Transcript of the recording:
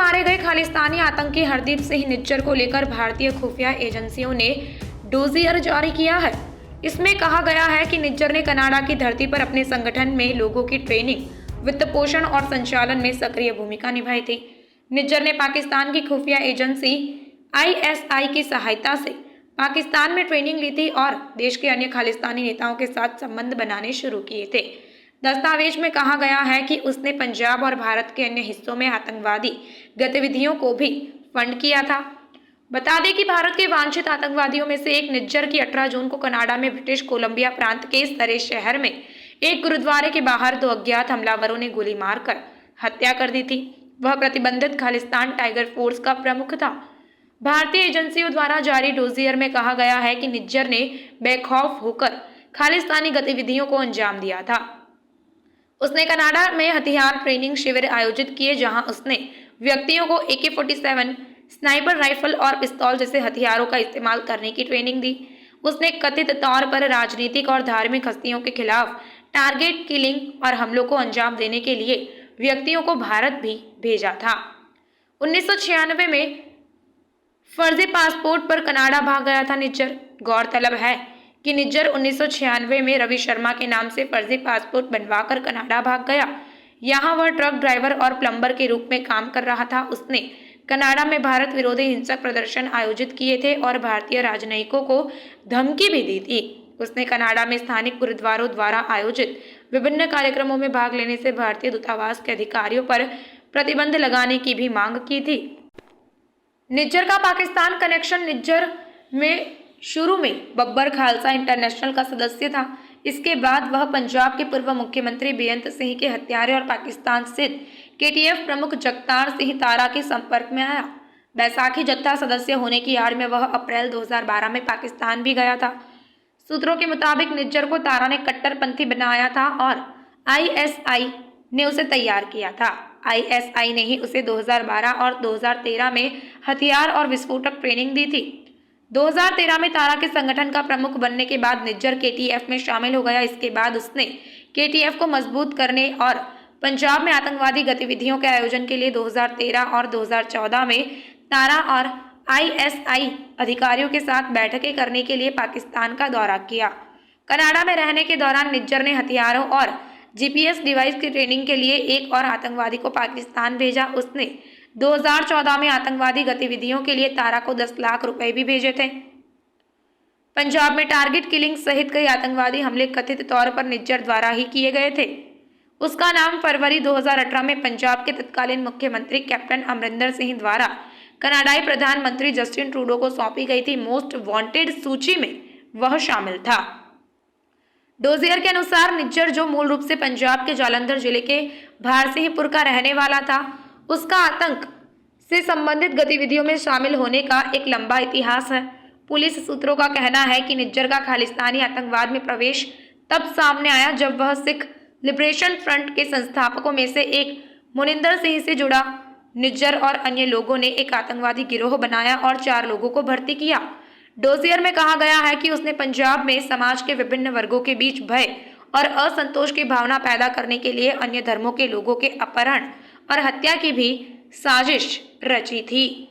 मारे गए खालिस्तानी आतंकी हरदीप सिंह निज्जर को लेकर भारतीय खुफिया एजेंसियों ने डोजियर जारी किया है। इसमें कहा गया है कि निज्जर ने कनाडा की धरती पर अपने संगठन में लोगों की ट्रेनिंग, वित्त पोषण और संचालन में सक्रिय भूमिका निभाई थी। निज्जर ने पाकिस्तान की खुफिया एजेंसी ISI की सहायता से पाकिस्तान में ट्रेनिंग ली थी और देश के अन्य खालिस्तानी नेताओं के साथ संबंध बनाने शुरू किए थे। दस्तावेज में कहा गया है कि उसने पंजाब और भारत के अन्य हिस्सों में आतंकवादी गतिविधियों को भी फंड किया था। बता दें कि भारत के वांछित आतंकवादियों में से एक निज्जर की 18 जून को कनाडा में ब्रिटिश कोलंबिया प्रांत के सरे शहर में एक गुरुद्वारे के बाहर 2 अज्ञात हमलावरों ने गोली मारकर हत्या कर दी थी। वह प्रतिबंधित खालिस्तान टाइगर फोर्स का प्रमुख था। भारतीय एजेंसियों द्वारा जारी डोजियर में कहा गया है कि निज्जर ने बेखौफ होकर खालिस्तानी गतिविधियों को अंजाम दिया था। उसने कनाडा में हथियार ट्रेनिंग शिविर आयोजित किए, जहां उसने व्यक्तियों को AK-47, स्नाइपर राइफल और पिस्तौल जैसे हथियारों का इस्तेमाल करने की ट्रेनिंग दी। उसने कथित तौर पर राजनीतिक और धार्मिक हस्तियों के खिलाफ टारगेट किलिंग और हमलों को अंजाम देने के लिए व्यक्तियों को भारत भी भेजा था। 1996 में फर्जी पासपोर्ट पर कनाडा भाग गया था निज्जर। गौरतलब है कि निज्जर 1996 में रवि शर्मा के नाम से फर्जी पासपोर्ट बनवाकर कनाडा भाग गया। यहाँ वह ट्रक ड्राइवर और प्लम्बर के रूप में काम कर रहा था। उसने कनाडा में भारत विरोधी हिंसक प्रदर्शन आयोजित किए थे और भारतीय राजनयिकों को धमकी भी दी थी। उसने कनाडा में स्थानिक गुरुद्वारों द्वारा आयोजित विभिन्न कार्यक्रमों में भाग लेने से भारतीय दूतावास के अधिकारियों पर प्रतिबंध लगाने की भी मांग की थी। निज्जर का पाकिस्तान कनेक्शन। निज्जर में शुरू में बब्बर खालसा इंटरनेशनल का सदस्य था। इसके बाद वह पंजाब के पूर्व मुख्यमंत्री बेअंत सिंह के हत्यारे और पाकिस्तान स्थित KTF प्रमुख जगतार सिंह तारा के संपर्क में आया। बैसाखी जत्था सदस्य होने की आड़ में वह अप्रैल 2012 में पाकिस्तान भी गया था। सूत्रों के मुताबिक निज्जर को तारा ने कट्टरपंथी बनाया था और ISI ने उसे तैयार किया था। ISI ने ही उसे 2012 और 2013 में हथियार और विस्फोटक ट्रेनिंग दी थी। 2013 में तारा के संगठन का प्रमुख बनने के बाद निज्जर KTF में शामिल हो गया। इसके बाद उसने KTF को मजबूत करने और पंजाब में आतंकवादी गतिविधियों के आयोजन के लिए 2013 और 2014 में तारा और ISI अधिकारियों के साथ बैठकें करने के लिए पाकिस्तान का दौरा किया। कनाडा में रहने के दौरान निज्जर ने हथियारों और GPS डिवाइस की ट्रेनिंग के लिए एक और आतंकवादी को पाकिस्तान भेजा। उसने 2014 में आतंकवादी गतिविधियों के लिए तारा को 10 लाख रुपए भी भेजे थे। पंजाब में टारगेट किलिंग सहित कई आतंकवादी हमले कथित तौर पर निज्जर द्वारा ही किए गए थे। उसका नाम फरवरी 2018 में पंजाब के तत्कालीन मुख्यमंत्री कैप्टन अमरिंदर सिंह द्वारा कनाडाई प्रधानमंत्री जस्टिन ट्रूडो को सौंपी गई थी। मोस्ट वांटेड सूची में वह शामिल था। डोजियर के अनुसार निज्जर, जो मूल रूप से पंजाब के जालंधर जिले के भारसिंहपुर का रहने वाला था, उसका आतंक से संबंधित गतिविधियों में शामिल होने का एक लंबा इतिहास है। पुलिस सूत्रों का कहना है कि निज्जर का खालिस्तानी आतंकवाद में प्रवेश तब सामने आया जब वह सिख लिबरेशन फ्रंट के संस्थापकों में से एक मुनिंदर सिंह से जुड़ा। निज्जर और अन्य लोगों ने एक आतंकवादी गिरोह बनाया और 4 लोगों को भर्ती किया। डोजियर में कहा गया है कि उसने पंजाब में समाज के विभिन्न वर्गों के बीच भय और असंतोष की भावना पैदा करने के लिए अन्य धर्मों के लोगों के अपहरण और हत्या की भी साजिश रची थी।